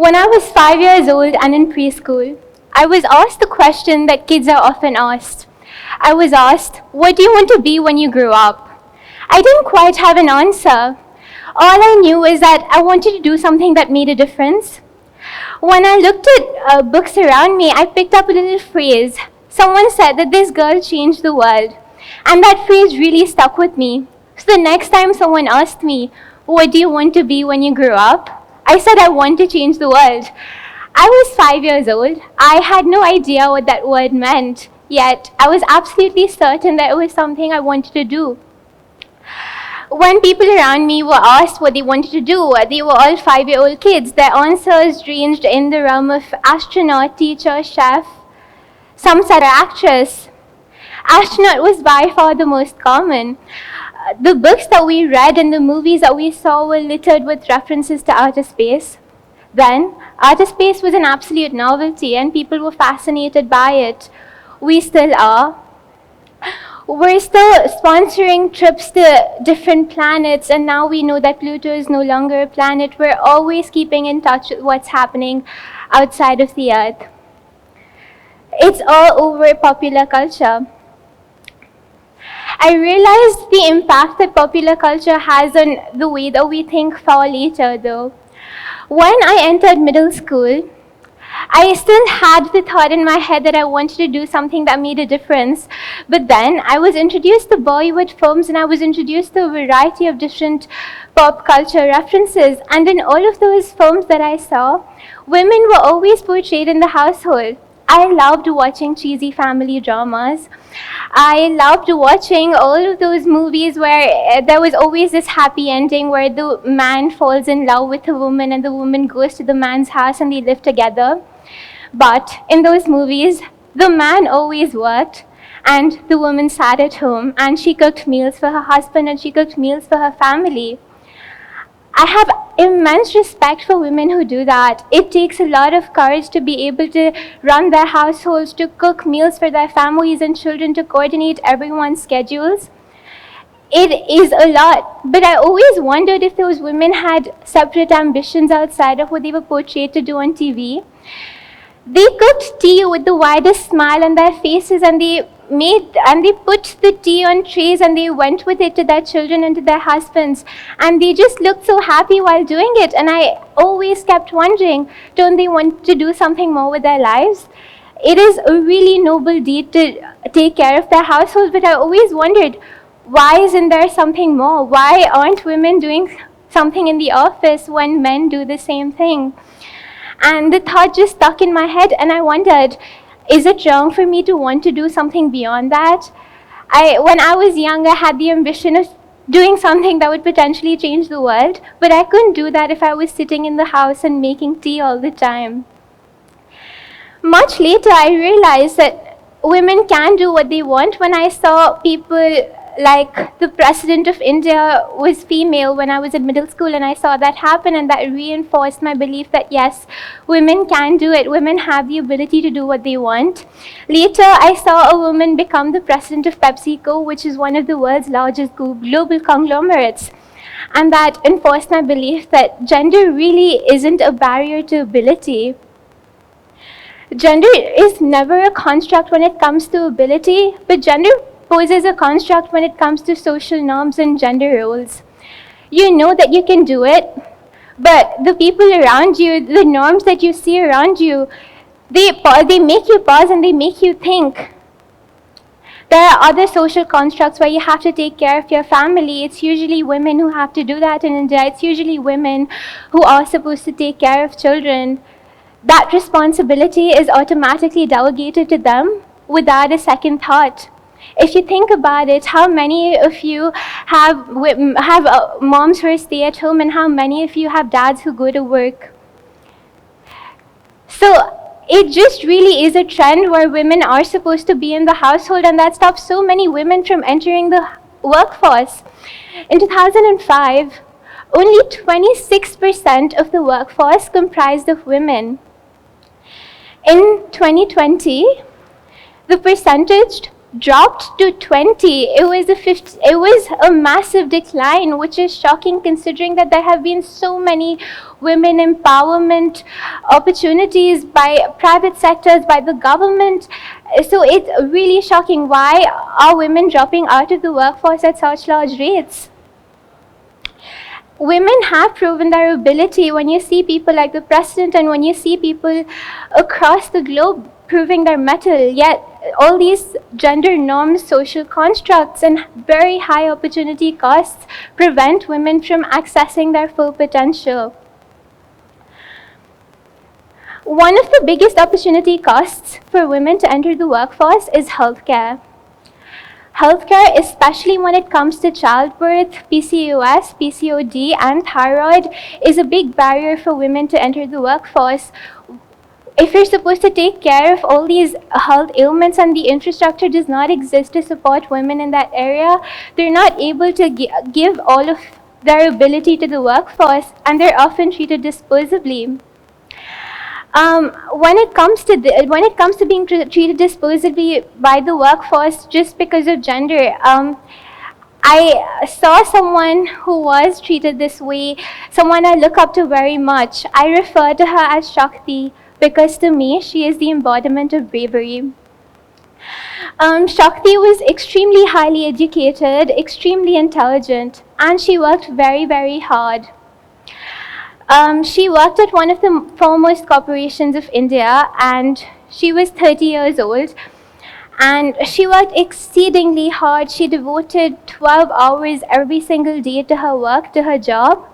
When I was 5 years old and in preschool, I was asked the question that kids are often asked. I was asked, what do you want to be when you grow up? I didn't quite have an answer. All I knew is that I wanted to do something that made a difference. When I looked at books around me, I picked up a little phrase. Someone said that this girl changed the world. And that phrase really stuck with me. So the next time someone asked me, what do you want to be when you grow up? I said I want to change the world. I was 5 years old. I had no idea what that word meant, yet I was absolutely certain that it was something I wanted to do. When people around me were asked what they wanted to do, they were all 5-year-old kids. Their answers ranged in the realm of astronaut, teacher, chef. Some said actress. Astronaut was by far the most common. The books that we read and the movies that we saw were littered with references to outer space. Then, outer space was an absolute novelty and people were fascinated by it. We still are. We're still sponsoring trips to different planets, and now we know that Pluto is no longer a planet. We're always keeping in touch with what's happening outside of the Earth. It's all over popular culture. I realized the impact that popular culture has on the way that we think far later, though. When I entered middle school, I still had the thought in my head that I wanted to do something that made a difference. But then I was introduced to Bollywood films and I was introduced to a variety of different pop culture references. And in all of those films that I saw, women were always portrayed in the household. I loved watching cheesy family dramas. I loved watching all of those movies where there was always this happy ending where the man falls in love with the woman and the woman goes to the man's house and they live together. But in those movies, the man always worked and the woman sat at home and she cooked meals for her husband and she cooked meals for her family. I have immense respect for women who do that. It takes a lot of courage to be able to run their households, to cook meals for their families and children, to coordinate everyone's schedules. It is a lot, but I always wondered if those women had separate ambitions outside of what they were portrayed to do on TV. They cooked tea with the widest smile on their faces and they put the tea on trays and they went with it to their children and to their husbands and they just looked so happy while doing it, and I always kept wondering, don't they want to do something more with their lives? It is a really noble deed to take care of their households, but I always wondered, why isn't there something more? Why aren't women doing something in the office when men do the same thing? And the thought just stuck in my head and I wondered, is it wrong for me to want to do something beyond that? When I was young, I had the ambition of doing something that would potentially change the world, but I couldn't do that if I was sitting in the house and making tea all the time. Much later, I realized that women can do what they want. When I saw people like the President of India was female when I was in middle school, and I saw that happen, and that reinforced my belief that yes, women can do it. Women have the ability to do what they want. Later, I saw a woman become the president of PepsiCo, which is one of the world's largest global conglomerates. And that enforced my belief that gender really isn't a barrier to ability. Gender is never a construct when it comes to ability, but gender poses a construct when it comes to social norms and gender roles. You know that you can do it, but the people around you, the norms that you see around you, they make you pause and they make you think. There are other social constructs where you have to take care of your family. It's usually women who have to do that in India. It's usually women who are supposed to take care of children. That responsibility is automatically delegated to them without a second thought. If you think about it, how many of you have moms who stay at home and how many of you have dads who go to work? So it just really is a trend where women are supposed to be in the household, and that stops so many women from entering the workforce. In 2005, only 26% of the workforce comprised of women. In 2020, the percentage dropped to 20. It was a massive decline, which is shocking considering that there have been so many women empowerment opportunities by private sectors, by the government. So it's really shocking. Why are women dropping out of the workforce at such large rates? Women have proven their ability. When you see people like the president and when you see people across the globe proving their mettle, yet all these gender norms, social constructs, and very high opportunity costs prevent women from accessing their full potential. One of the biggest opportunity costs for women to enter the workforce is healthcare. Healthcare, especially when it comes to childbirth, PCOS, PCOD, and thyroid, is a big barrier for women to enter the workforce. If you're supposed to take care of all these health ailments and the infrastructure does not exist to support women in that area, they're not able to give all of their ability to the workforce, and they're often treated disposably. When it comes to being treated disposably by the workforce just because of gender, I saw someone who was treated this way, someone I look up to very much. I refer to her as Shakti because to me, she is the embodiment of bravery. Shakti was extremely highly educated, extremely intelligent, and she worked very, very hard. She worked at one of the foremost corporations of India, and she was 30 years old. And she worked exceedingly hard. She devoted 12 hours every single day to her work, to her job.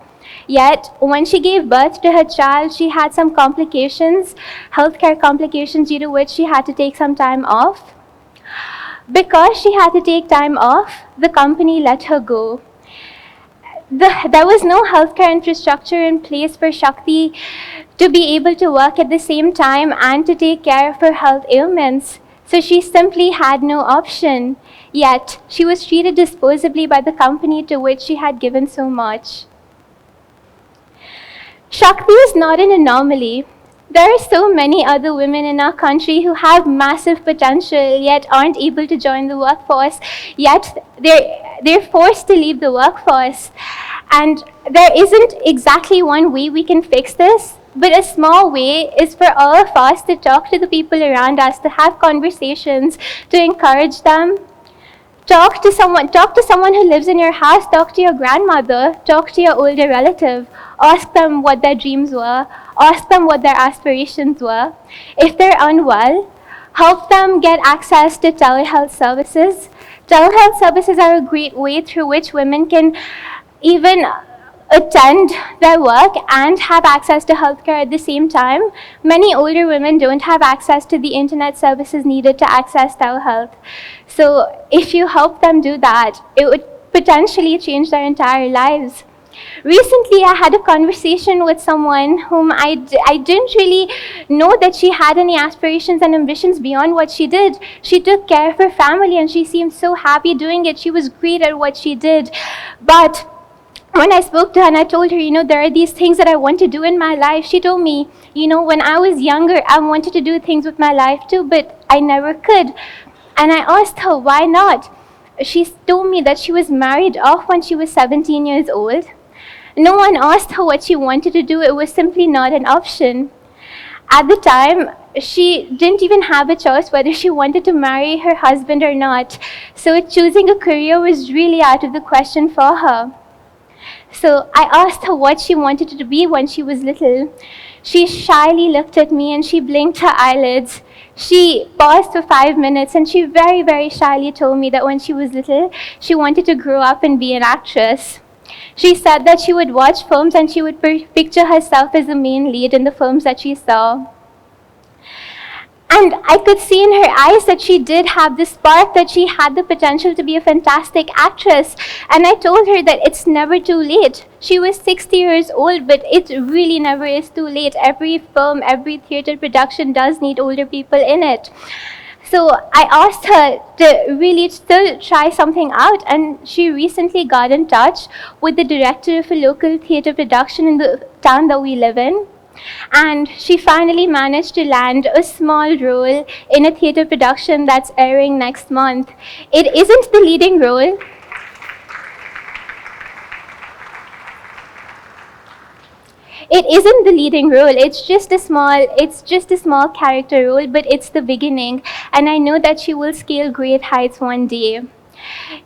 Yet, when she gave birth to her child, she had some complications, healthcare complications, due to which she had to take some time off. Because she had to take time off, the company let her go. There was no healthcare infrastructure in place for Shakti to be able to work at the same time and to take care of her health ailments. So she simply had no option. Yet, she was treated disposably by the company to which she had given so much. Shakti is not an anomaly. There are so many other women in our country who have massive potential yet aren't able to join the workforce, yet they're forced to leave the workforce. And there isn't exactly one way we can fix this, but a small way is for all of us to talk to the people around us, to have conversations, to encourage them. Talk to someone who lives in your house, talk to your grandmother, talk to your older relative, ask them what their dreams were, ask them what their aspirations were. If they're unwell, help them get access to telehealth services. Telehealth services are a great way through which women can even attend their work and have access to healthcare at the same time. Many older women don't have access to the internet services needed to access telehealth. So if you help them do that, it would potentially change their entire lives. Recently, I had a conversation with someone whom I didn't really know that she had any aspirations and ambitions beyond what she did. She took care of her family and she seemed so happy doing it. She was great at what she did. But when I spoke to her and I told her, there are these things that I want to do in my life, she told me, when I was younger, I wanted to do things with my life too, but I never could. And I asked her, why not? She told me that she was married off when she was 17 years old. No one asked her what she wanted to do. It was simply not an option. At the time, she didn't even have a choice whether she wanted to marry her husband or not. So choosing a career was really out of the question for her. So I asked her what she wanted to be when she was little. She shyly looked at me and she blinked her eyelids. She paused for 5 minutes and she very, very shyly told me that when she was little, she wanted to grow up and be an actress. She said that she would watch films and she would picture herself as the main lead in the films that she saw. And I could see in her eyes that she did have this spark, that she had the potential to be a fantastic actress. And I told her that it's never too late. She was 60 years old, but it really never is too late. Every film, every theater production does need older people in it. So I asked her to really still try something out, and she recently got in touch with the director of a local theater production in the town that we live in. And she finally managed to land a small role in a theatre production that's airing next month. It isn't the leading role. It isn't the leading role. It's just a small character role, but it's the beginning, and I know that she will scale great heights one day.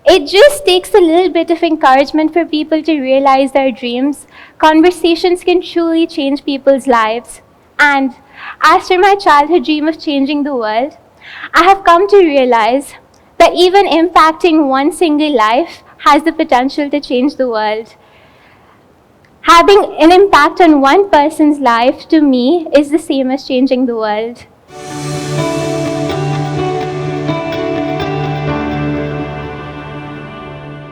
It just takes a little bit of encouragement for people to realize their dreams. Conversations can truly change people's lives. And as for my childhood dream of changing the world, I have come to realize that even impacting one single life has the potential to change the world. Having an impact on one person's life, to me, is the same as changing the world.